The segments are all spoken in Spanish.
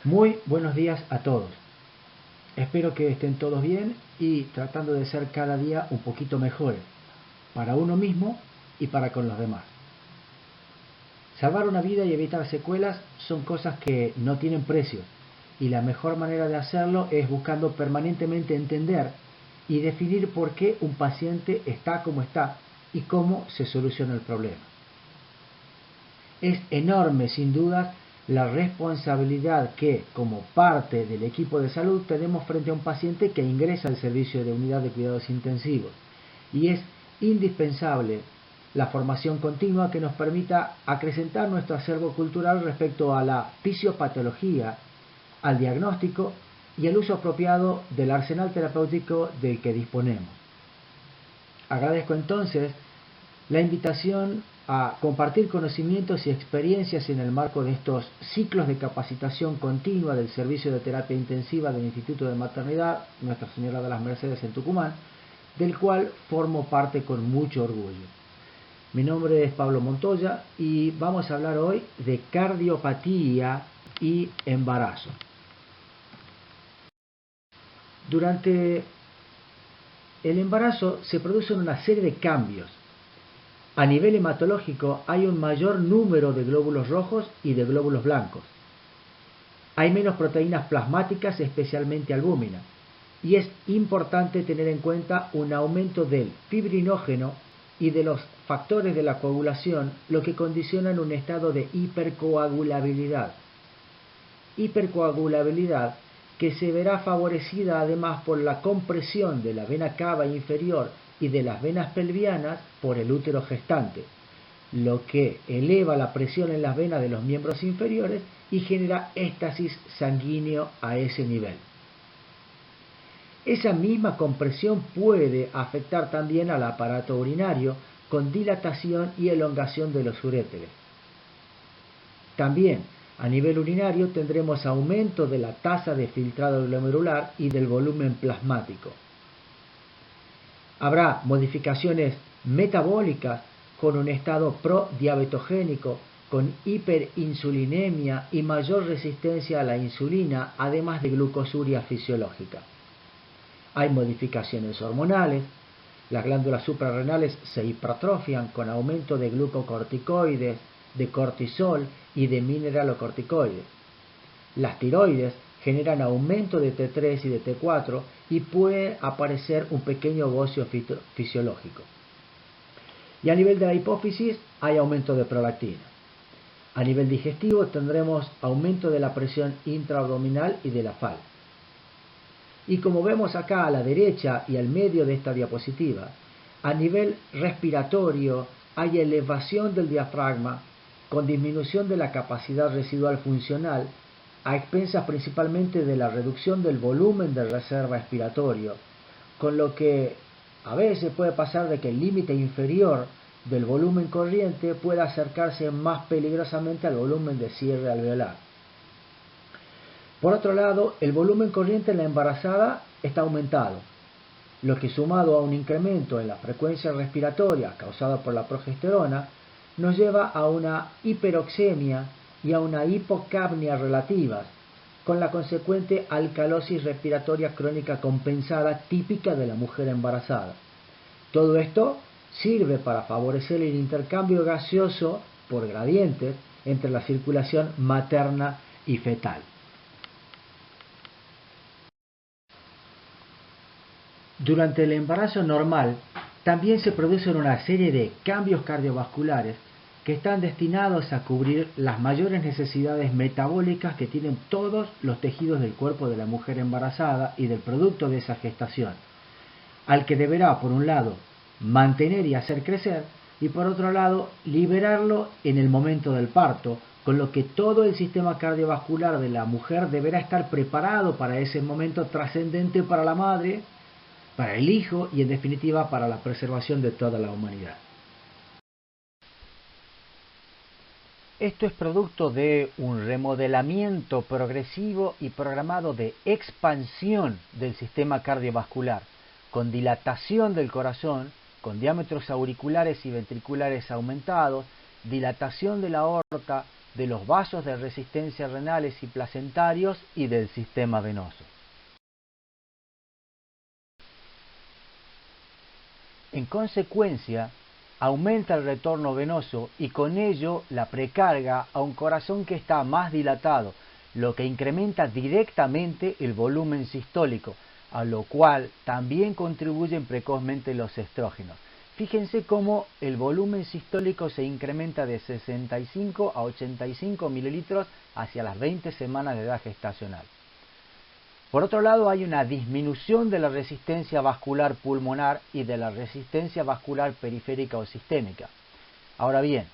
Muy buenos días a todos. Espero que estén todos bien y tratando de ser cada día un poquito mejores, para uno mismo y para con los demás. Salvar una vida y evitar secuelas son cosas que no tienen precio, y la mejor manera de hacerlo es buscando permanentemente entender y definir por qué un paciente está como está y cómo se soluciona el problema. Es enorme, sin duda, la responsabilidad que, como parte del equipo de salud, tenemos frente a un paciente que ingresa al servicio de unidad de cuidados intensivos. Y es indispensable la formación continua que nos permita acrecentar nuestro acervo cultural respecto a la fisiopatología, al diagnóstico y al uso apropiado del arsenal terapéutico del que disponemos. Agradezco entonces la invitación a compartir conocimientos y experiencias en el marco de estos ciclos de capacitación continua del Servicio de Terapia Intensiva del Instituto de Maternidad Nuestra Señora de las Mercedes en Tucumán, del cual formo parte con mucho orgullo. Mi nombre es Pablo Montoya y vamos a hablar hoy de cardiopatía y embarazo. Durante el embarazo se producen una serie de cambios. A nivel hematológico hay un mayor número de glóbulos rojos y de glóbulos blancos. Hay menos proteínas plasmáticas, especialmente albúmina, y es importante tener en cuenta un aumento del fibrinógeno y de los factores de la coagulación, lo que condicionan un estado de hipercoagulabilidad. Hipercoagulabilidad que se verá favorecida además por la compresión de la vena cava inferior y de las venas pelvianas por el útero gestante, lo que eleva la presión en las venas de los miembros inferiores y genera éxtasis sanguíneo a ese nivel. Esa misma compresión puede afectar también al aparato urinario con dilatación y elongación de los uréteres. También a nivel urinario tendremos aumento de la tasa de filtrado glomerular y del volumen plasmático. Habrá modificaciones metabólicas con un estado prodiabetogénico, con hiperinsulinemia y mayor resistencia a la insulina, además de glucosuria fisiológica. Hay modificaciones hormonales, las glándulas suprarrenales se hipertrofian con aumento de glucocorticoides, de cortisol y de mineralocorticoides. Las tiroides generan aumento de T3 y de T4 y puede aparecer un pequeño bocio fisiológico. Y a nivel de la hipófisis hay aumento de prolactina. A nivel digestivo tendremos aumento de la presión intraabdominal y de la FAL. Y como vemos acá a la derecha y al medio de esta diapositiva, a nivel respiratorio hay elevación del diafragma con disminución de la capacidad residual funcional a expensas principalmente de la reducción del volumen de reserva expiratorio, con lo que a veces puede pasar de que el límite inferior del volumen corriente pueda acercarse más peligrosamente al volumen de cierre alveolar. Por otro lado, el volumen corriente en la embarazada está aumentado, lo que sumado a un incremento en la frecuencia respiratoria causada por la progesterona, nos lleva a una hiperoxemia y a una hipocapnia relativas, con la consecuente alcalosis respiratoria crónica compensada típica de la mujer embarazada. Todo esto sirve para favorecer el intercambio gaseoso por gradientes entre la circulación materna y fetal. Durante el embarazo normal también se producen una serie de cambios cardiovasculares que están destinados a cubrir las mayores necesidades metabólicas que tienen todos los tejidos del cuerpo de la mujer embarazada y del producto de esa gestación, al que deberá, por un lado, mantener y hacer crecer, y por otro lado, liberarlo en el momento del parto, con lo que todo el sistema cardiovascular de la mujer deberá estar preparado para ese momento trascendente para la madre, para el hijo y en definitiva para la preservación de toda la humanidad. Esto es producto de un remodelamiento progresivo y programado de expansión del sistema cardiovascular, con dilatación del corazón, con diámetros auriculares y ventriculares aumentados dilatación de la aorta, de los vasos de resistencia renales y placentarios y del sistema venoso. En consecuencia, aumenta el retorno venoso y con ello la precarga a un corazón que está más dilatado, lo que incrementa directamente el volumen sistólico, a lo cual también contribuyen precozmente los estrógenos. Fíjense cómo el volumen sistólico se incrementa de 65 a 85 mililitros hacia las 20 semanas de edad gestacional. Por otro lado, hay una disminución de la resistencia vascular pulmonar y de la resistencia vascular periférica o sistémica. Ahora bien,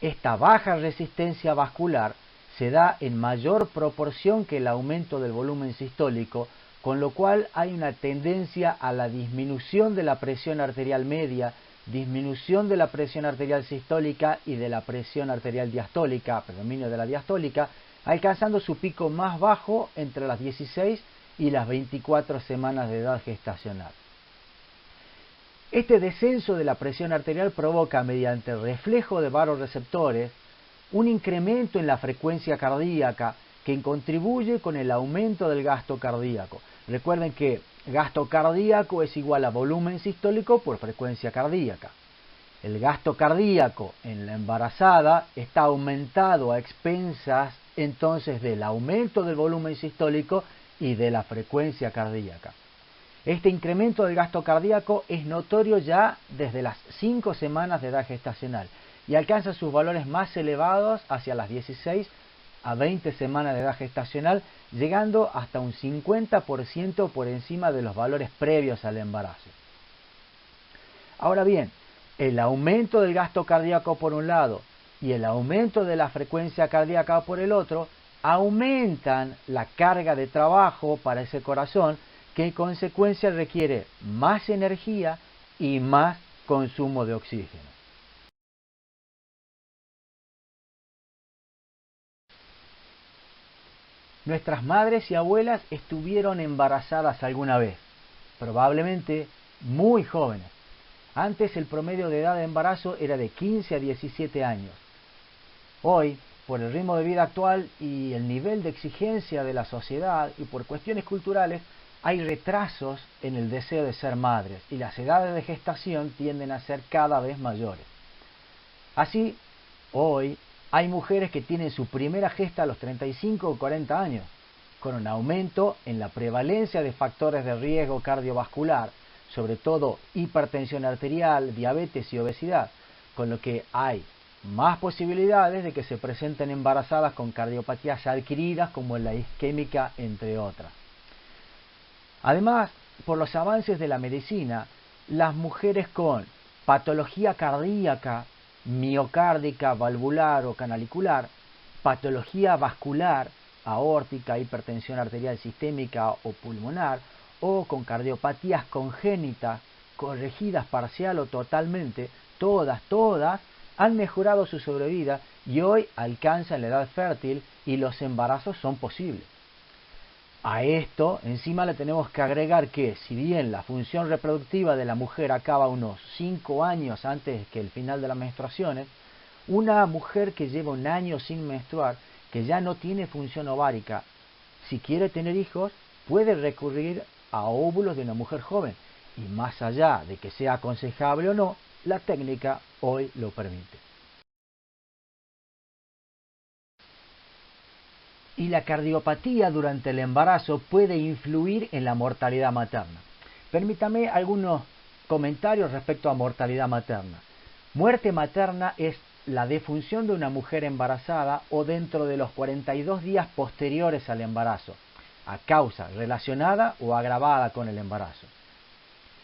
esta baja resistencia vascular se da en mayor proporción que el aumento del volumen sistólico, con lo cual hay una tendencia a la disminución de la presión arterial media, disminución de la presión arterial sistólica y de la presión arterial diastólica, predominio de la diastólica, alcanzando su pico más bajo entre las 16 y las 24 semanas de edad gestacional. Este descenso de la presión arterial provoca, mediante el reflejo de varoreceptores, un incremento en la frecuencia cardíaca que contribuye con el aumento del gasto cardíaco. Recuerden que gasto cardíaco es igual a volumen sistólico por frecuencia cardíaca. El gasto cardíaco en la embarazada está aumentado a expensas entonces del aumento del volumen sistólico y de la frecuencia cardíaca. Este incremento del gasto cardíaco es notorio ya desde las 5 semanas de edad gestacional y alcanza sus valores más elevados hacia las 16 a 20 semanas de edad gestacional, llegando hasta un 50% por encima de los valores previos al embarazo. Ahora bien, el aumento del gasto cardíaco por un lado y el aumento de la frecuencia cardíaca por el otro aumentan la carga de trabajo para ese corazón, que en consecuencia requiere más energía y más consumo de oxígeno. Nuestras madres y abuelas estuvieron embarazadas alguna vez, probablemente muy jóvenes. Antes el promedio de edad de embarazo era de 15 a 17 años. Hoy, por el ritmo de vida actual y el nivel de exigencia de la sociedad y por cuestiones culturales, hay retrasos en el deseo de ser madres y las edades de gestación tienden a ser cada vez mayores. Así, hoy hay mujeres que tienen su primera gesta a los 35 o 40 años, con un aumento en la prevalencia de factores de riesgo cardiovascular, sobre todo hipertensión arterial, diabetes y obesidad, con lo que hay más posibilidades de que se presenten embarazadas con cardiopatías adquiridas como la isquémica, entre otras. Además, por los avances de la medicina, las mujeres con patología cardíaca, miocárdica, valvular o canalicular, patología vascular, aórtica, hipertensión arterial sistémica o pulmonar, o con cardiopatías congénitas, corregidas parcial o totalmente, todas han mejorado su sobrevida y hoy alcanzan la edad fértil y los embarazos son posibles. A esto encima le tenemos que agregar que, si bien la función reproductiva de la mujer acaba unos 5 años antes que el final de las menstruaciones, una mujer que lleva un año sin menstruar, que ya no tiene función ovárica, si quiere tener hijos, puede recurrir a óvulos de una mujer joven, y más allá de que sea aconsejable o no, la técnica hoy lo permite. Y la cardiopatía durante el embarazo puede influir en la mortalidad materna. Permítame algunos comentarios respecto a mortalidad materna. Muerte materna es la defunción de una mujer embarazada o dentro de los 42 días posteriores al embarazo, a causa relacionada o agravada con el embarazo.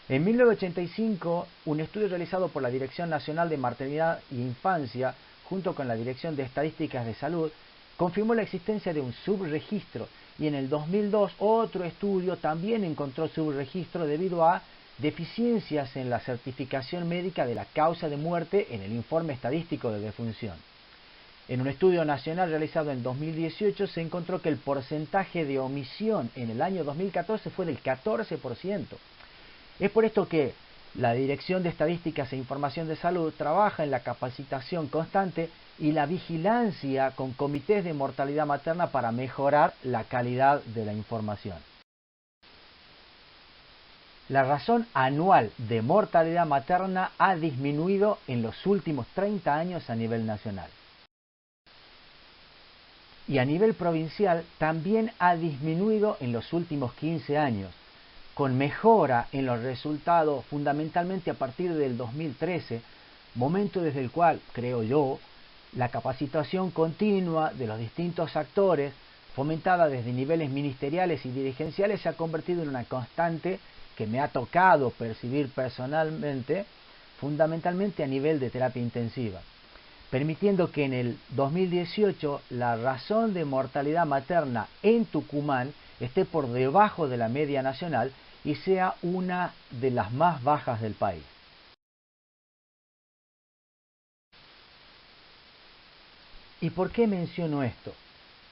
En 1985, un estudio realizado por la Dirección Nacional de Maternidad e Infancia, junto con la Dirección de Estadísticas de Salud, confirmó la existencia de un subregistro, y en el 2002 otro estudio también encontró subregistro debido a deficiencias en la certificación médica de la causa de muerte en el informe estadístico de defunción. En un estudio nacional realizado en 2018 se encontró que el porcentaje de omisión en el año 2014 fue del 14%. Es por esto que La Dirección de Estadísticas e Información de Salud trabaja en la capacitación constante y la vigilancia con comités de mortalidad materna para mejorar la calidad de la información. La razón anual de mortalidad materna ha disminuido en los últimos 30 años a nivel nacional. Y a nivel provincial también ha disminuido en los últimos 15 años, con mejora en los resultados fundamentalmente a partir del 2013, momento desde el cual, creo yo, la capacitación continua de los distintos actores, fomentada desde niveles ministeriales y dirigenciales, se ha convertido en una constante que me ha tocado percibir personalmente, fundamentalmente a nivel de terapia intensiva, permitiendo que en el 2018 la razón de mortalidad materna en Tucumán esté por debajo de la media nacional y sea una de las más bajas del país. ¿Y por qué menciono esto?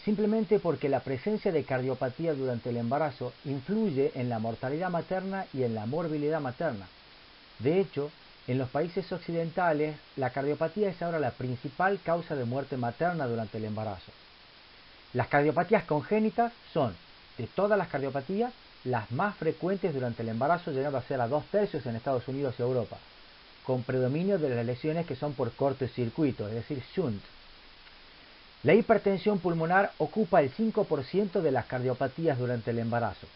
Simplemente porque la presencia de cardiopatía durante el embarazo influye en la mortalidad materna y en la morbilidad materna. De hecho, en los países occidentales, la cardiopatía es ahora la principal causa de muerte materna durante el embarazo. Las cardiopatías congénitas son, de todas las cardiopatías, las más frecuentes durante el embarazo, llegando a ser a 2/3 en Estados Unidos y Europa, con predominio de las lesiones que son por cortocircuito, es decir, shunt. La hipertensión pulmonar ocupa el 5% de las cardiopatías durante el embarazo.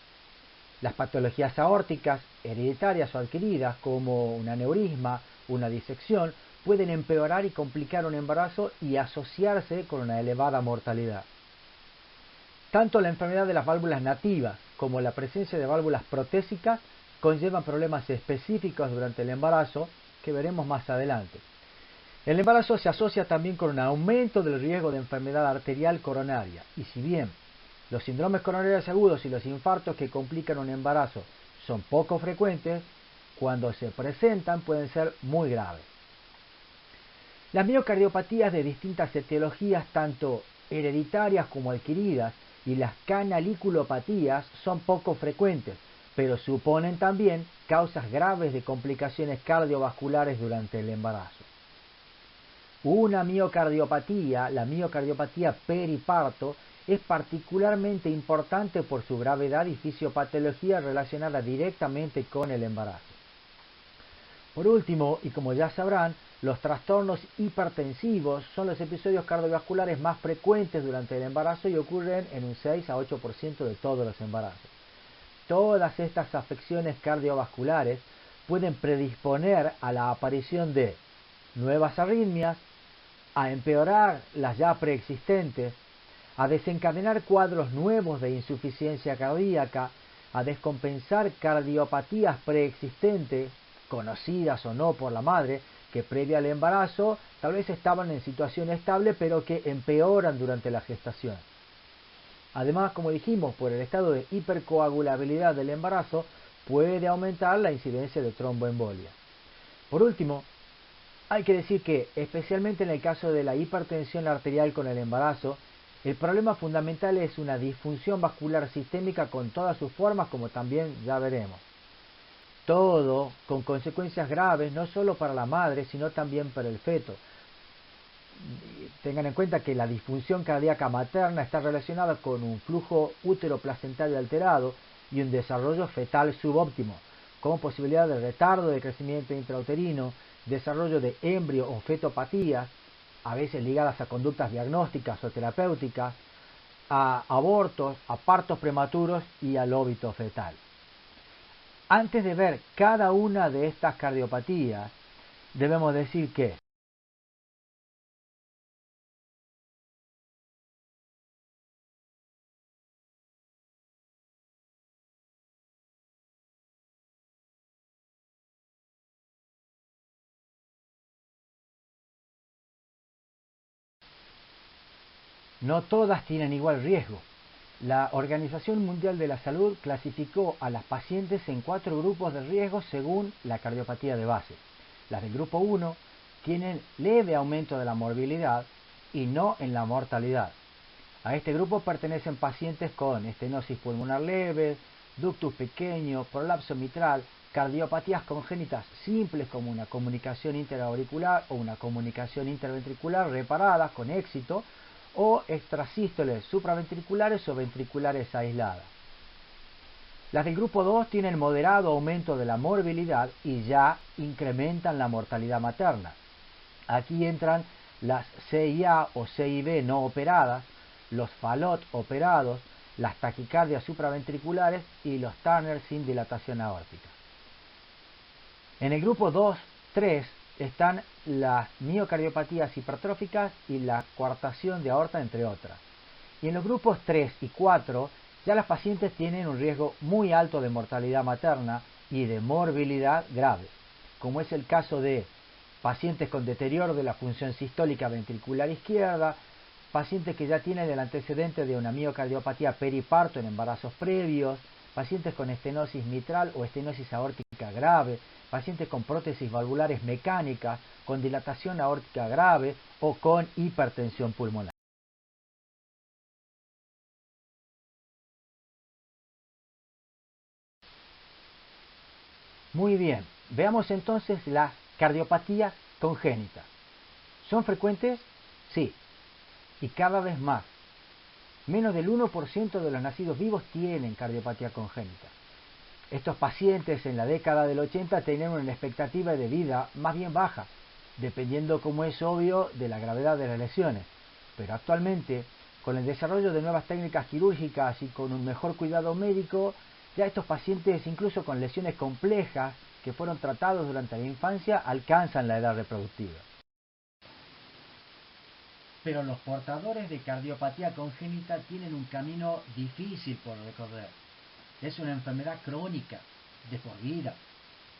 Las patologías aórticas, hereditarias o adquiridas, como un aneurisma, una disección, pueden empeorar y complicar un embarazo y asociarse con una elevada mortalidad. Tanto la enfermedad de las válvulas nativas como la presencia de válvulas protésicas conllevan problemas específicos durante el embarazo que veremos más adelante. El embarazo se asocia también con un aumento del riesgo de enfermedad arterial coronaria, y si bien los síndromes coronarios agudos y los infartos que complican un embarazo son poco frecuentes, cuando se presentan pueden ser muy graves. Las miocardiopatías de distintas etiologías, tanto hereditarias como adquiridas, y las canaliculopatías son poco frecuentes, pero suponen también causas graves de complicaciones cardiovasculares durante el embarazo. Una miocardiopatía, la miocardiopatía periparto, es particularmente importante por su gravedad y fisiopatología relacionada directamente con el embarazo. Por último, y como ya sabrán, los trastornos hipertensivos son los episodios cardiovasculares más frecuentes durante el embarazo y ocurren en un 6 a 8% de todos los embarazos. Todas estas afecciones cardiovasculares pueden predisponer a la aparición de nuevas arritmias, a empeorar las ya preexistentes, a desencadenar cuadros nuevos de insuficiencia cardíaca, a descompensar cardiopatías preexistentes, conocidas o no por la madre, que previa al embarazo tal vez estaban en situación estable pero que empeoran durante la gestación. Además, como dijimos, por el estado de hipercoagulabilidad del embarazo puede aumentar la incidencia de tromboembolia. Por último, hay que decir que, especialmente en el caso de la hipertensión arterial con el embarazo, el problema fundamental es una disfunción vascular sistémica con todas sus formas, como también ya veremos. Todo con consecuencias graves no solo para la madre, sino también para el feto. Tengan en cuenta que la disfunción cardíaca materna está relacionada con un flujo útero-placentario alterado y un desarrollo fetal subóptimo, con posibilidad de retardo de crecimiento intrauterino, desarrollo de embrio o fetopatías, a veces ligadas a conductas diagnósticas o terapéuticas, a abortos, a partos prematuros y al óbito fetal. Antes de ver cada una de estas cardiopatías, debemos decir que no todas tienen igual riesgo. La Organización Mundial de la Salud clasificó a las pacientes en 4 grupos de riesgo según la cardiopatía de base. Las del grupo 1 tienen leve aumento de la morbilidad y no en la mortalidad. A este grupo pertenecen pacientes con estenosis pulmonar leve, ductus pequeño, prolapso mitral, cardiopatías congénitas simples como una comunicación interauricular o una comunicación interventricular reparadas con éxito, o extrasístoles supraventriculares o ventriculares aisladas. Las del grupo 2 tienen moderado aumento de la morbilidad y ya incrementan la mortalidad materna. Aquí entran las CIA o CIB no operadas, los Fallot operados, las taquicardias supraventriculares y los Turner sin dilatación aórtica. En el grupo 2-3 están las miocardiopatías hipertróficas y la coartación de aorta, entre otras. Y en los grupos 3 y 4 ya las pacientes tienen un riesgo muy alto de mortalidad materna y de morbilidad grave, como es el caso de pacientes con deterioro de la función sistólica ventricular izquierda, pacientes que ya tienen el antecedente de una miocardiopatía periparto en embarazos previos, pacientes con estenosis mitral o estenosis aórtica grave, pacientes con prótesis valvulares mecánicas, con dilatación aórtica grave o con hipertensión pulmonar. Muy bien, veamos entonces las cardiopatías congénitas. ¿Son frecuentes? Sí, y cada vez más. Menos del 1% de los nacidos vivos tienen cardiopatía congénita. Estos pacientes en la década del 80 tenían una expectativa de vida más bien baja, dependiendo, como es obvio, de la gravedad de las lesiones. Pero actualmente, con el desarrollo de nuevas técnicas quirúrgicas y con un mejor cuidado médico, ya estos pacientes, incluso con lesiones complejas que fueron tratados durante la infancia, alcanzan la edad reproductiva. Pero los portadores de cardiopatía congénita tienen un camino difícil por recorrer. Es una enfermedad crónica, de por vida,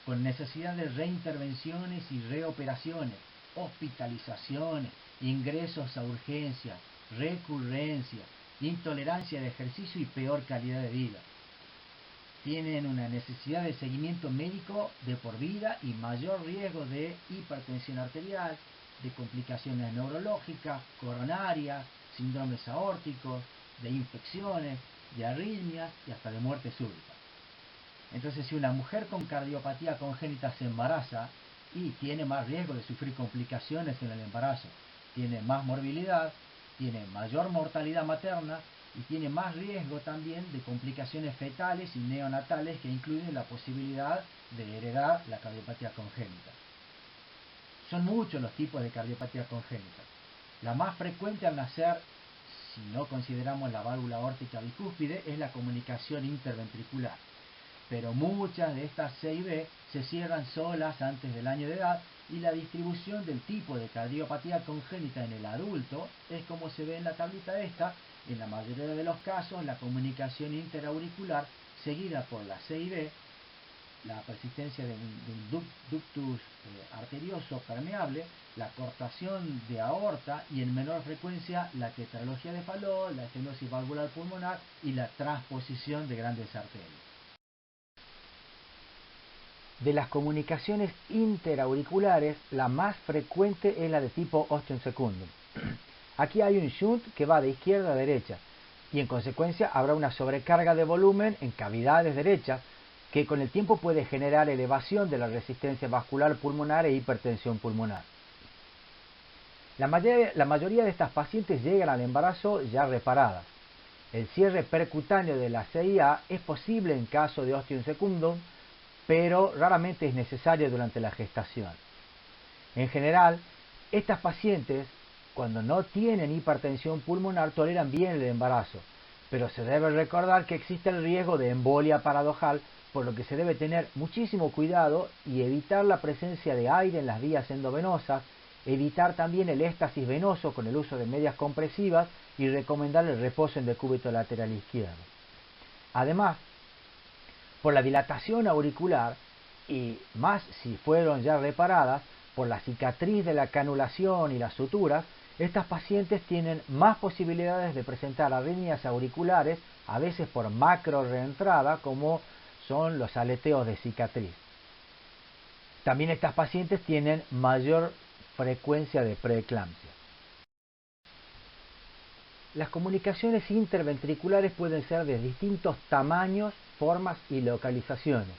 con necesidad de reintervenciones y reoperaciones, hospitalizaciones, ingresos a urgencias, recurrencias, intolerancia de ejercicio y peor calidad de vida. Tienen una necesidad de seguimiento médico de por vida y mayor riesgo de hipertensión arterial, de complicaciones neurológicas, coronarias, síndromes aórticos, de infecciones, de arritmias y hasta de muerte súbita. Entonces, si una mujer con cardiopatía congénita se embaraza y tiene más riesgo de sufrir complicaciones en el embarazo, tiene más morbilidad, tiene mayor mortalidad materna y tiene más riesgo también de complicaciones fetales y neonatales que incluyen la posibilidad de heredar la cardiopatía congénita. Son muchos los tipos de cardiopatía congénita. La más frecuente al nacer, si no consideramos la válvula aórtica bicúspide, es la comunicación interventricular. Pero muchas de estas CIB se cierran solas antes del año de edad y la distribución del tipo de cardiopatía congénita en el adulto es como se ve en la tablita esta. En la mayoría de los casos, la comunicación interauricular seguida por la CIB, la persistencia de un ductus arterioso permeable, la cortación de aorta y en menor frecuencia la tetralogía de Fallot, la estenosis valvular pulmonar y la transposición de grandes arterias. De las comunicaciones interauriculares, la más frecuente es la de tipo ostium secundum. Aquí hay un shunt que va de izquierda a derecha y en consecuencia habrá una sobrecarga de volumen en cavidades derechas que con el tiempo puede generar elevación de la resistencia vascular pulmonar e hipertensión pulmonar. La mayoría de estas pacientes llegan al embarazo ya reparadas. El cierre percutáneo de la CIA es posible en caso de ostium secundum, pero raramente es necesario durante la gestación. En general, estas pacientes, cuando no tienen hipertensión pulmonar, toleran bien el embarazo, pero se debe recordar que existe el riesgo de embolia paradojal, por lo que se debe tener muchísimo cuidado y evitar la presencia de aire en las vías endovenosas, evitar también el éxtasis venoso con el uso de medias compresivas y recomendar el reposo en decúbito lateral izquierdo. Además, por la dilatación auricular y más si fueron ya reparadas, por la cicatriz de la canulación y las suturas, estas pacientes tienen más posibilidades de presentar arritmias auriculares, a veces por macro reentrada, como son los aleteos de cicatriz. También estas pacientes tienen mayor frecuencia de preeclampsia. Las comunicaciones interventriculares pueden ser de distintos tamaños, formas y localizaciones.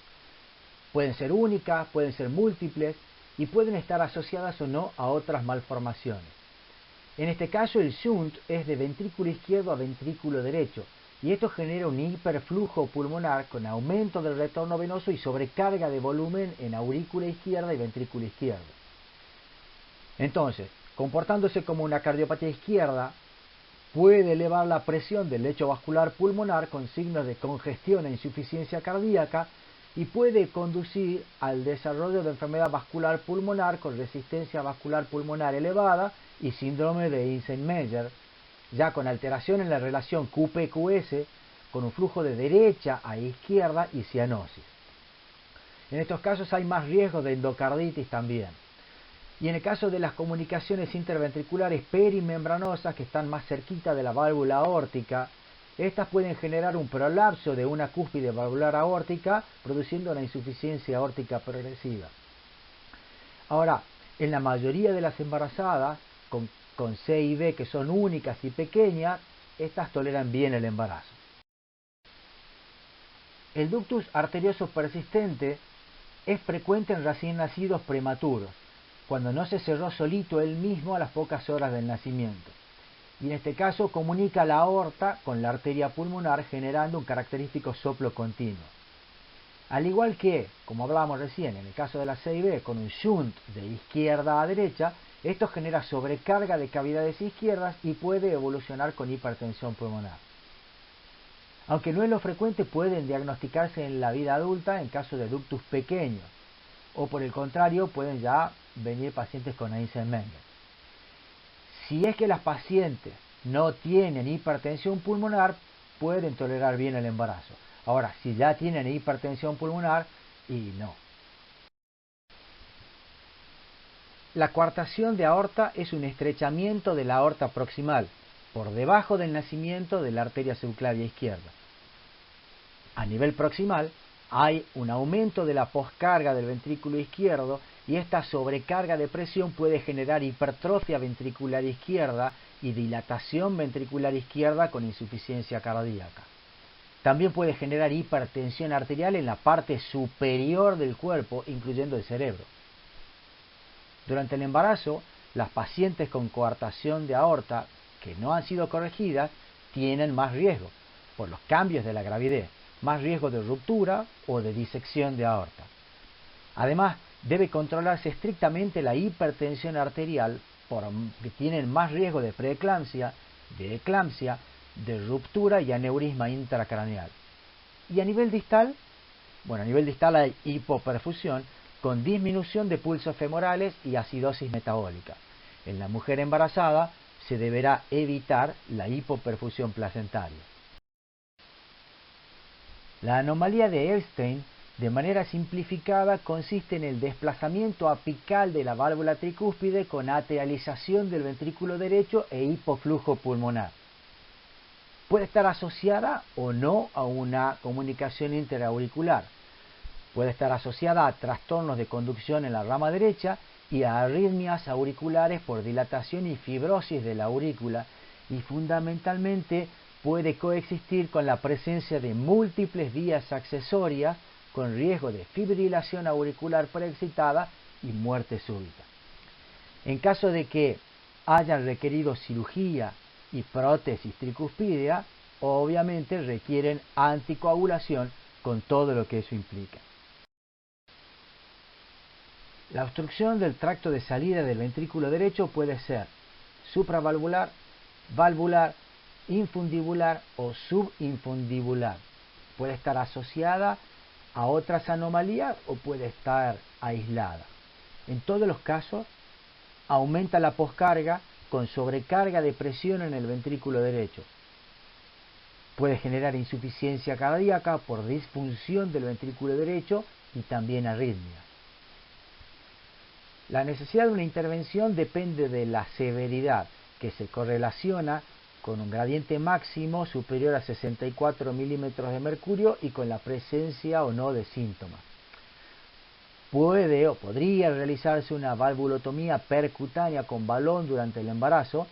Pueden ser únicas, pueden ser múltiples y pueden estar asociadas o no a otras malformaciones. En este caso el shunt es de ventrículo izquierdo a ventrículo derecho y esto genera un hiperflujo pulmonar con aumento del retorno venoso y sobrecarga de volumen en aurícula izquierda y ventrículo izquierdo. Entonces, comportándose como una cardiopatía izquierda, puede elevar la presión del lecho vascular pulmonar con signos de congestión e insuficiencia cardíaca y puede conducir al desarrollo de enfermedad vascular pulmonar con resistencia vascular pulmonar elevada y síndrome de Eisenmenger, ya con alteración en la relación QP-QS, con un flujo de derecha a izquierda y cianosis. En estos casos hay más riesgo de endocarditis también. Y en el caso de las comunicaciones interventriculares perimembranosas que están más cerquita de la válvula aórtica, estas pueden generar un prolapso de una cúspide valvular aórtica, produciendo una insuficiencia aórtica progresiva. Ahora, en la mayoría de las embarazadas, con C y B que son únicas y pequeñas, estas toleran bien el embarazo. El ductus arterioso persistente es frecuente en recién nacidos prematuros, cuando no se cerró solito él mismo a las pocas horas del nacimiento. Y en este caso comunica la aorta con la arteria pulmonar generando un característico soplo continuo. Al igual que, como hablábamos recién, en el caso de la CIB, con un shunt de izquierda a derecha, esto genera sobrecarga de cavidades izquierdas y puede evolucionar con hipertensión pulmonar. Aunque no es lo frecuente, pueden diagnosticarse en la vida adulta en caso de ductus pequeños, o por el contrario, pueden ya venir pacientes con Eisenmenger. Si es que las pacientes no tienen hipertensión pulmonar, pueden tolerar bien el embarazo. Ahora, si ya tienen hipertensión pulmonar, y no. La coartación de aorta es un estrechamiento de la aorta proximal, por debajo del nacimiento de la arteria subclavia izquierda. A nivel proximal, hay un aumento de la poscarga del ventrículo izquierdo y esta sobrecarga de presión puede generar hipertrofia ventricular izquierda y dilatación ventricular izquierda con insuficiencia cardíaca. También puede generar hipertensión arterial en la parte superior del cuerpo, incluyendo el cerebro. Durante el embarazo, las pacientes con coartación de aorta que no han sido corregidas tienen más riesgo, por los cambios de la gravidez, más riesgo de ruptura o de disección de aorta. Además, debe controlarse estrictamente la hipertensión arterial porque tienen más riesgo de preeclampsia, de eclampsia, de ruptura y aneurisma intracraneal. Y a nivel distal, a nivel distal hay hipoperfusión con disminución de pulsos femorales y acidosis metabólica. En la mujer embarazada se deberá evitar la hipoperfusión placentaria. La anomalía de Ebstein, de manera simplificada, consiste en el desplazamiento apical de la válvula tricúspide con atealización del ventrículo derecho e hipoflujo pulmonar. Puede estar asociada o no a una comunicación interauricular. Puede estar asociada a trastornos de conducción en la rama derecha y a arritmias auriculares por dilatación y fibrosis de la aurícula y fundamentalmente puede coexistir con la presencia de múltiples vías accesorias con riesgo de fibrilación auricular preexcitada y muerte súbita. En caso de que hayan requerido cirugía y prótesis tricuspidea, obviamente requieren anticoagulación con todo lo que eso implica. La obstrucción del tracto de salida del ventrículo derecho puede ser supravalvular, valvular, infundibular o subinfundibular. Puede estar asociada a otras anomalías o puede estar aislada. En todos los casos, aumenta la poscarga con sobrecarga de presión en el ventrículo derecho. Puede generar insuficiencia cardíaca por disfunción del ventrículo derecho y también arritmia. La necesidad de una intervención depende de la severidad, que se correlaciona con un gradiente máximo superior a 64 milímetros de mercurio y con la presencia o no de síntomas. Puede o podría realizarse una valvulotomía percutánea con balón durante el embarazo,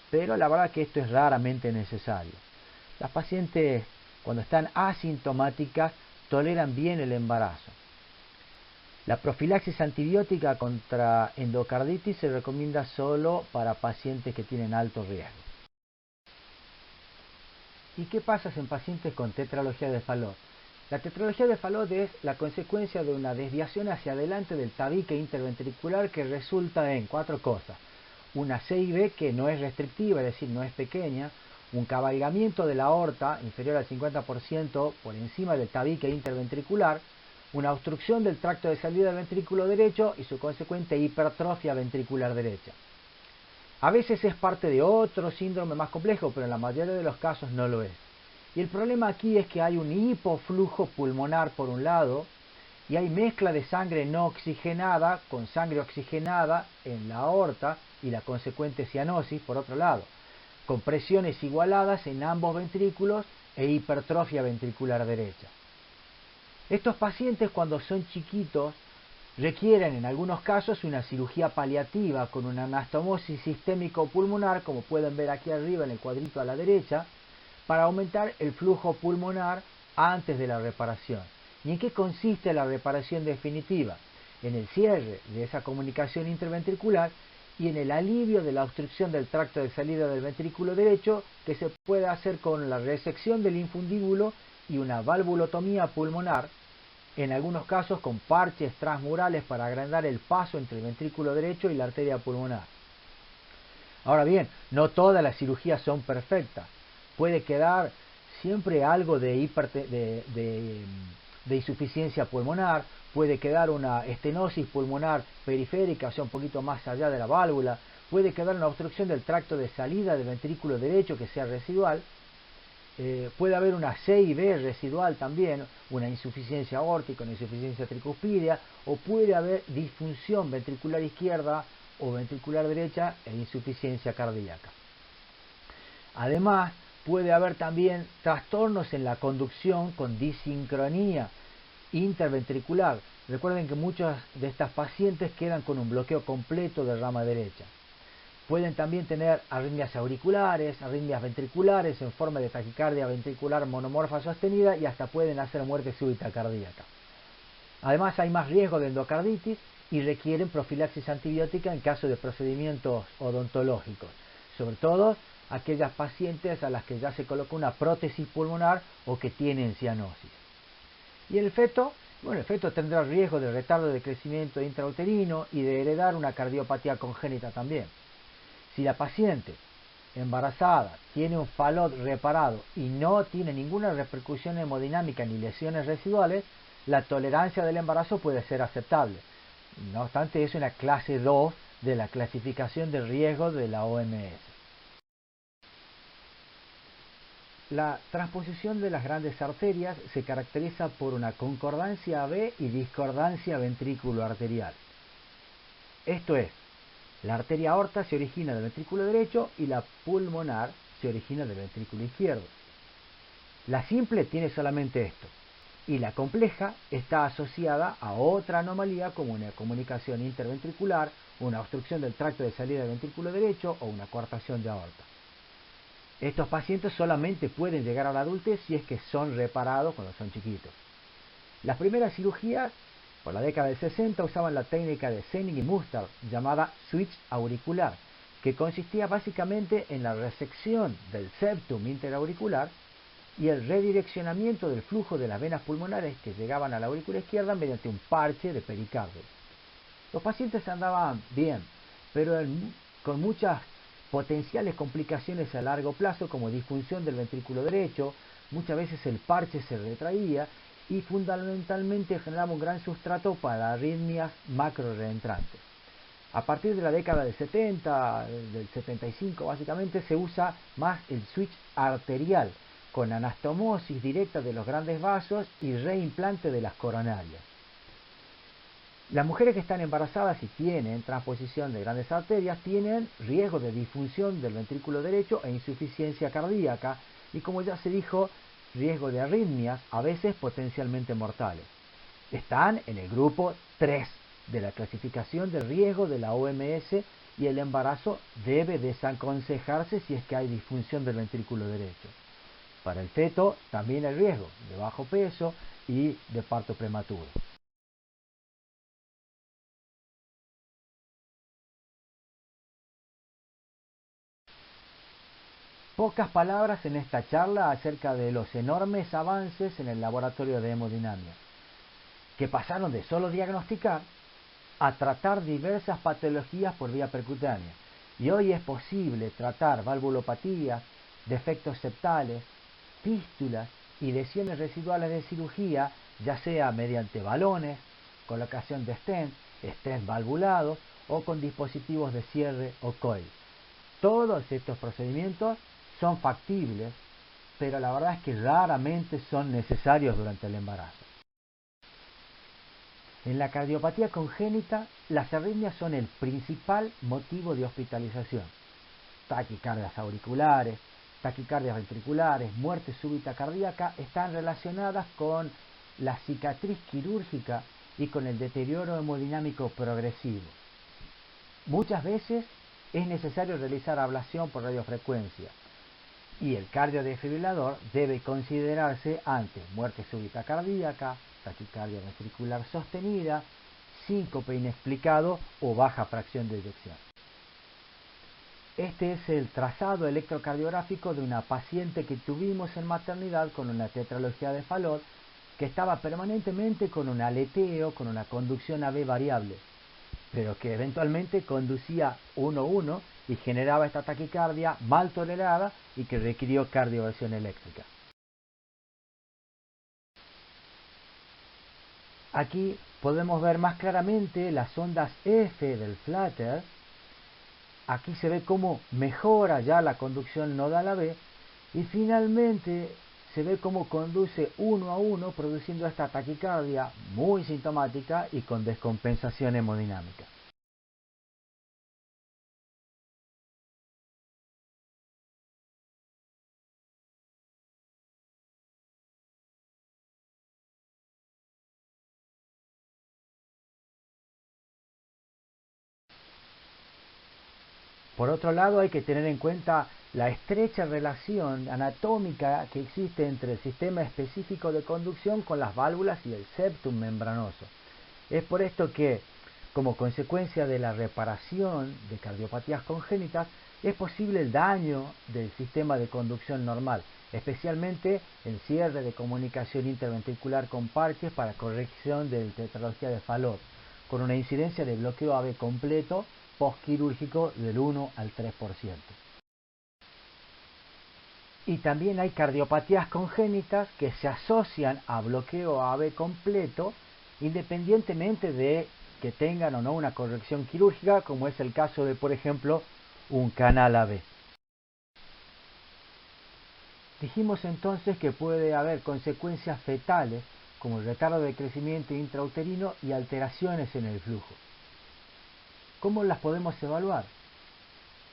pero la verdad que esto es raramente necesario. Las pacientes, cuando están asintomáticas, toleran bien el embarazo. La profilaxis antibiótica contra endocarditis se recomienda solo para pacientes que tienen alto riesgo. ¿Y qué pasa en pacientes con tetralogía de Fallot? La tetralogía de Fallot es la consecuencia de una desviación hacia adelante del tabique interventricular que resulta en 4 cosas. Una CIB que no es restrictiva, es decir, no es pequeña, un cabalgamiento de la aorta inferior al 50% por encima del tabique interventricular, una obstrucción del tracto de salida del ventrículo derecho y su consecuente hipertrofia ventricular derecha. A veces es parte de otro síndrome más complejo, pero en la mayoría de los casos no lo es. Y el problema aquí es que hay un hipoflujo pulmonar por un lado y hay mezcla de sangre no oxigenada con sangre oxigenada en la aorta y la consecuente cianosis por otro lado, con presiones igualadas en ambos ventrículos e hipertrofia ventricular derecha. Estos pacientes cuando son chiquitos requieren en algunos casos una cirugía paliativa con una anastomosis sistémico pulmonar, como pueden ver aquí arriba en el cuadrito a la derecha, para aumentar el flujo pulmonar antes de la reparación. ¿Y en qué consiste la reparación definitiva? En el cierre de esa comunicación interventricular y en el alivio de la obstrucción del tracto de salida del ventrículo derecho, que se puede hacer con la resección del infundíbulo y una valvulotomía pulmonar, en algunos casos con parches transmurales para agrandar el paso entre el ventrículo derecho y la arteria pulmonar. Ahora bien, no todas las cirugías son perfectas. Puede quedar siempre algo de insuficiencia pulmonar, puede quedar una estenosis pulmonar periférica, o sea, un poquito más allá de la válvula, puede quedar una obstrucción del tracto de salida del ventrículo derecho que sea residual, puede haber una CIB residual también, una insuficiencia aórtica, una insuficiencia tricuspidea, o puede haber disfunción ventricular izquierda o ventricular derecha e insuficiencia cardíaca. Además, puede haber también trastornos en la conducción con disincronía interventricular. Recuerden que muchas de estas pacientes quedan con un bloqueo completo de rama derecha. Pueden también tener arritmias auriculares, arritmias ventriculares en forma de taquicardia ventricular monomorfa sostenida y hasta pueden hacer muerte súbita cardíaca. Además hay más riesgo de endocarditis y requieren profilaxis antibiótica en caso de procedimientos odontológicos, sobre todo aquellas pacientes a las que ya se colocó una prótesis pulmonar o que tienen cianosis. Y el feto, bueno, el feto tendrá riesgo de retardo de crecimiento intrauterino y de heredar una cardiopatía congénita también. Si la paciente embarazada tiene un Fallot reparado y no tiene ninguna repercusión hemodinámica ni lesiones residuales, la tolerancia del embarazo puede ser aceptable. No obstante, es una clase 2 de la clasificación de riesgo de la OMS. La transposición de las grandes arterias se caracteriza por una concordancia AB y discordancia ventrículo-arterial. Esto es, la arteria aorta se origina del ventrículo derecho y la pulmonar se origina del ventrículo izquierdo. La simple tiene solamente esto, y la compleja está asociada a otra anomalía como una comunicación interventricular, una obstrucción del tracto de salida del ventrículo derecho o una coartación de aorta. Estos pacientes solamente pueden llegar a la adultez si es que son reparados cuando son chiquitos. Las primeras cirugías, por la década del 60, usaban la técnica de Senning y Mustard, llamada switch auricular, que consistía básicamente en la resección del septum interauricular y el redireccionamiento del flujo de las venas pulmonares que llegaban a la aurícula izquierda mediante un parche de pericardio. Los pacientes andaban bien, pero con muchas potenciales complicaciones a largo plazo como disfunción del ventrículo derecho, muchas veces el parche se retraía y fundamentalmente generaba un gran sustrato para arritmias macro reentrantes. A partir de la década del 70, del 75 básicamente, se usa más el switch arterial, con anastomosis directa de los grandes vasos y reimplante de las coronarias. Las mujeres que están embarazadas y tienen transposición de grandes arterias tienen riesgo de disfunción del ventrículo derecho e insuficiencia cardíaca y, como ya se dijo, riesgo de arritmias, a veces potencialmente mortales. Están en el grupo 3 de la clasificación de riesgo de la OMS y el embarazo debe desaconsejarse si es que hay disfunción del ventrículo derecho. Para el feto también hay riesgo de bajo peso y de parto prematuro. Pocas palabras en esta charla acerca de los enormes avances en el laboratorio de hemodinamia, que pasaron de solo diagnosticar a tratar diversas patologías por vía percutánea. Y hoy es posible tratar valvulopatías, defectos septales, fístulas y lesiones residuales de cirugía, ya sea mediante balones, colocación de stent valvulados o con dispositivos de cierre o coil. Todos estos procedimientos son factibles, pero la verdad es que raramente son necesarios durante el embarazo. En la cardiopatía congénita, las arritmias son el principal motivo de hospitalización. Taquicardias auriculares, taquicardias ventriculares, muerte súbita cardíaca están relacionadas con la cicatriz quirúrgica y con el deterioro hemodinámico progresivo. Muchas veces es necesario realizar ablación por radiofrecuencia y el cardiodefibrilador debe considerarse ante muerte súbita cardíaca, taquicardia ventricular sostenida, síncope inexplicado o baja fracción de eyección. Este es el trazado electrocardiográfico de una paciente que tuvimos en maternidad con una tetralogía de Fallot que estaba permanentemente con un aleteo, con una conducción AV variable, pero que eventualmente conducía 1-1 y generaba esta taquicardia mal tolerada y que requirió cardioversión eléctrica. Aquí podemos ver más claramente las ondas F del flutter. Aquí se ve cómo mejora ya la conducción nodal AB y finalmente se ve cómo conduce 1-1 produciendo esta taquicardia muy sintomática y con descompensación hemodinámica. Por otro lado, hay que tener en cuenta la estrecha relación anatómica que existe entre el sistema específico de conducción con las válvulas y el septum membranoso. Es por esto que, como consecuencia de la reparación de cardiopatías congénitas, es posible el daño del sistema de conducción normal, especialmente el cierre de comunicación interventricular con parches para corrección de tetralogía de Fallot, con una incidencia de bloqueo AV completo postquirúrgico del 1 al 3%. Y también hay cardiopatías congénitas que se asocian a bloqueo AV completo independientemente de que tengan o no una corrección quirúrgica, como es el caso de, por ejemplo, un canal AV. Dijimos entonces que puede haber consecuencias fetales como el retardo de crecimiento intrauterino y alteraciones en el flujo. ¿Cómo las podemos evaluar?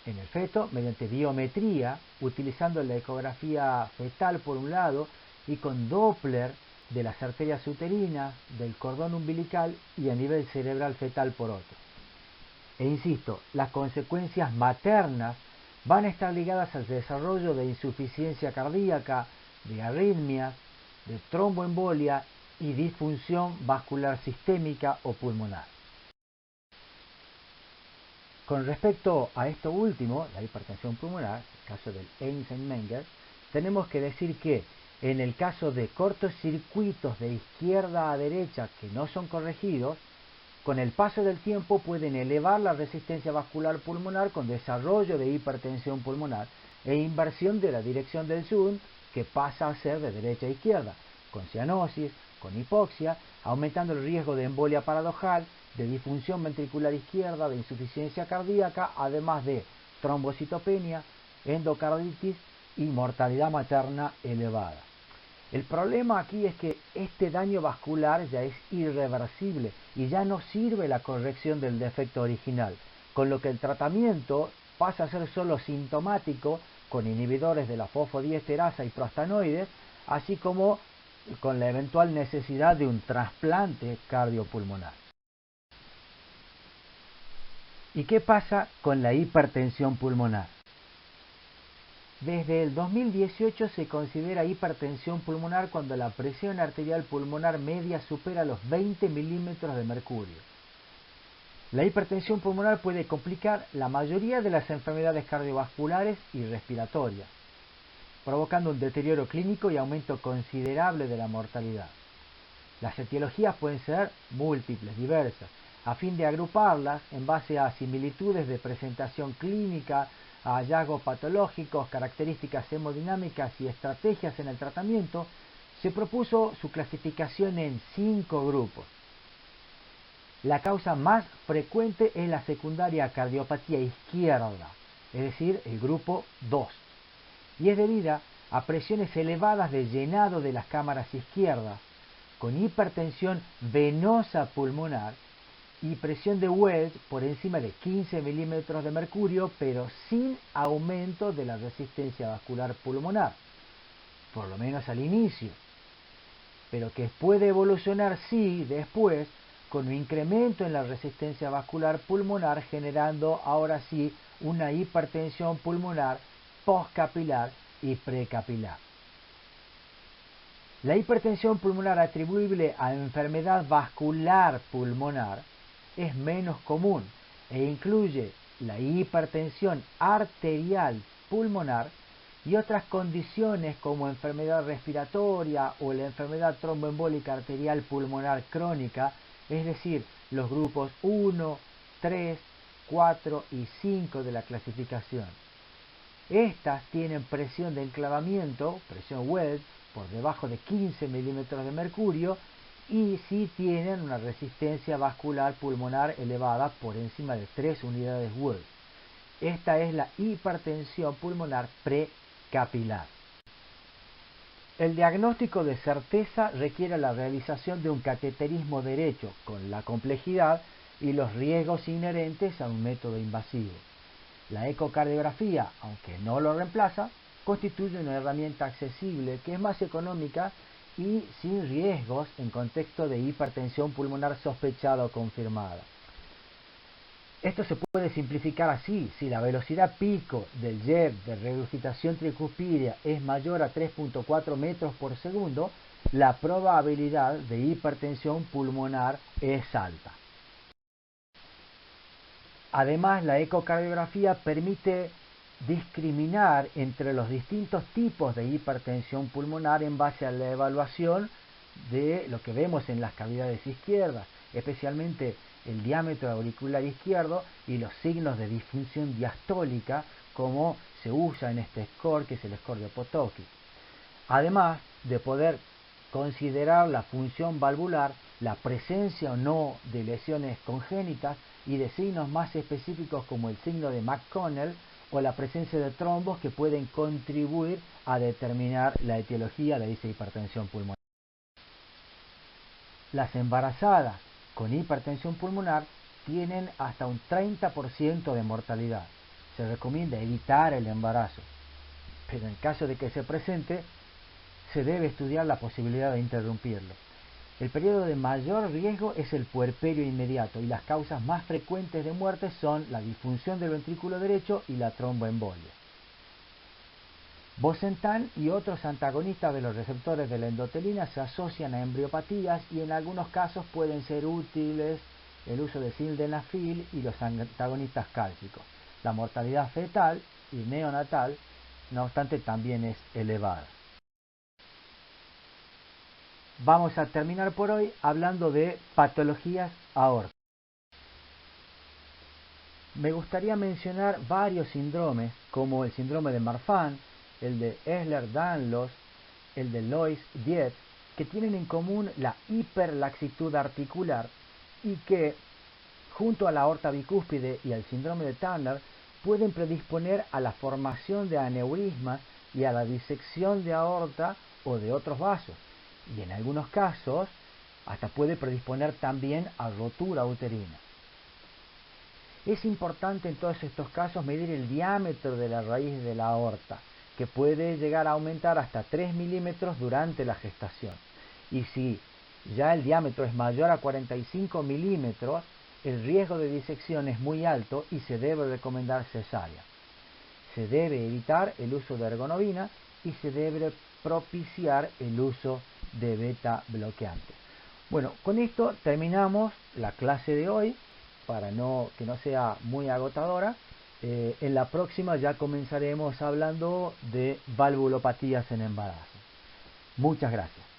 En el feto, mediante biometría, utilizando la ecografía fetal por un lado y con Doppler de las arterias uterinas, del cordón umbilical y a nivel cerebral fetal por otro. E insisto, las consecuencias maternas van a estar ligadas al desarrollo de insuficiencia cardíaca, de arritmias, de tromboembolia y disfunción vascular sistémica o pulmonar. Con respecto a esto último, la hipertensión pulmonar, el caso del Einstein-Menger, tenemos que decir que en el caso de cortocircuitos de izquierda a derecha que no son corregidos, con el paso del tiempo pueden elevar la resistencia vascular pulmonar con desarrollo de hipertensión pulmonar e inversión de la dirección del shunt que pasa a ser de derecha a izquierda, con cianosis, con hipoxia, aumentando el riesgo de embolia paradojal, de disfunción ventricular izquierda, de insuficiencia cardíaca, además de trombocitopenia, endocarditis y mortalidad materna elevada. El problema aquí es que este daño vascular ya es irreversible y ya no sirve la corrección del defecto original, con lo que el tratamiento pasa a ser solo sintomático con inhibidores de la fosfodiesterasa y prostanoides, así como con la eventual necesidad de un trasplante cardiopulmonar. ¿Y qué pasa con la hipertensión pulmonar? Desde el 2018 se considera hipertensión pulmonar cuando la presión arterial pulmonar media supera los 20 milímetros de mercurio. La hipertensión pulmonar puede complicar la mayoría de las enfermedades cardiovasculares y respiratorias. provocando un deterioro clínico y aumento considerable de la mortalidad. Las etiologías pueden ser múltiples, diversas. A fin de agruparlas en base a similitudes de presentación clínica, a hallazgos patológicos, características hemodinámicas y estrategias en el tratamiento, se propuso su clasificación en 5 grupos. La causa más frecuente es la secundaria cardiopatía izquierda, es decir, el grupo 2, y es debida a presiones elevadas de llenado de las cámaras izquierdas, con hipertensión venosa pulmonar y presión de Welch por encima de 15 milímetros de mercurio, pero sin aumento de la resistencia vascular pulmonar, por lo menos al inicio, pero que puede evolucionar sí después con un incremento en la resistencia vascular pulmonar, generando ahora sí una hipertensión pulmonar postcapilar y precapilar. La hipertensión pulmonar atribuible a enfermedad vascular pulmonar es menos común e incluye la hipertensión arterial pulmonar y otras condiciones como enfermedad respiratoria o la enfermedad tromboembólica arterial pulmonar crónica, es decir, los grupos 1, 3, 4 y 5 de la clasificación. Estas tienen presión de enclavamiento, presión Welch, por debajo de 15 milímetros de mercurio y sí tienen una resistencia vascular pulmonar elevada por encima de 3 unidades Welch. Esta es la hipertensión pulmonar precapilar. El diagnóstico de certeza requiere la realización de un cateterismo derecho con la complejidad y los riesgos inherentes a un método invasivo. La ecocardiografía, aunque no lo reemplaza, constituye una herramienta accesible que es más económica y sin riesgos en contexto de hipertensión pulmonar sospechada o confirmada. Esto se puede simplificar así: si la velocidad pico del JEB de regurgitación tricuspidea es mayor a 3.4 metros por segundo, la probabilidad de hipertensión pulmonar es alta. Además, la ecocardiografía permite discriminar entre los distintos tipos de hipertensión pulmonar en base a la evaluación de lo que vemos en las cavidades izquierdas, especialmente el diámetro auricular izquierdo y los signos de disfunción diastólica, como se usa en este score, que es el score de Potocki. Además de poder considerar la función valvular, la presencia o no de lesiones congénitas y de signos más específicos como el signo de McConnell o la presencia de trombos que pueden contribuir a determinar la etiología de esa hipertensión pulmonar. Las embarazadas con hipertensión pulmonar tienen hasta un 30% de mortalidad. Se recomienda evitar el embarazo, pero en caso de que se presente, se debe estudiar la posibilidad de interrumpirlo. El periodo de mayor riesgo es el puerperio inmediato y las causas más frecuentes de muerte son la disfunción del ventrículo derecho y la tromboembolia. Bosentan y otros antagonistas de los receptores de la endotelina se asocian a embriopatías y en algunos casos pueden ser útiles el uso de sildenafil y los antagonistas cálcicos. La mortalidad fetal y neonatal, no obstante, también es elevada. Vamos a terminar por hoy hablando de patologías aórticas. Me gustaría mencionar varios síndromes, como el síndrome de Marfan, el de Ehlers-Danlos, el de Loeys-Dietz, que tienen en común la hiperlaxitud articular y que, junto a la aorta bicúspide y al síndrome de Turner, pueden predisponer a la formación de aneurismas y a la disección de aorta o de otros vasos. Y en algunos casos hasta puede predisponer también a rotura uterina. Es importante en todos estos casos medir el diámetro de la raíz de la aorta, que puede llegar a aumentar hasta 3 milímetros durante la gestación. Y si ya el diámetro es mayor a 45 milímetros, el riesgo de disección es muy alto y se debe recomendar cesárea. Se debe evitar el uso de ergonovina y se debe propiciar el uso de beta bloqueantes. Bueno, con esto terminamos la clase de hoy, para que no sea muy agotadora. En la próxima ya comenzaremos hablando de valvulopatías en embarazo. Muchas gracias.